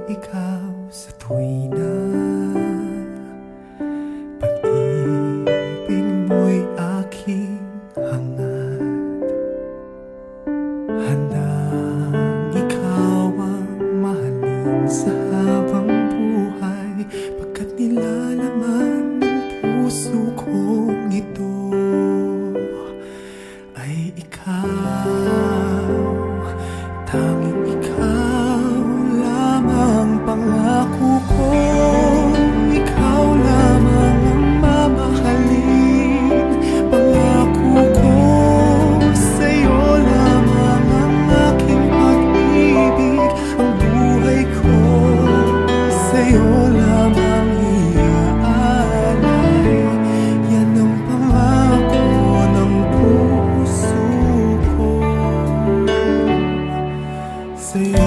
ikaw sa tuwi na pag-ibig mo'y aking hangad. Handang ikaw ang mahalin sa habang buhay, pagkat nilalaman ng puso kong ito ay ikaw, tanging ikaw lamang. Pangako ko, ikaw lamang ang mamahalin. Pangako ko, sa'yo lamang ang aking pag-ibig. Ang buhay ko, sa'yo lamang iaalay. Yan ang pangako ng puso ko sa'yo.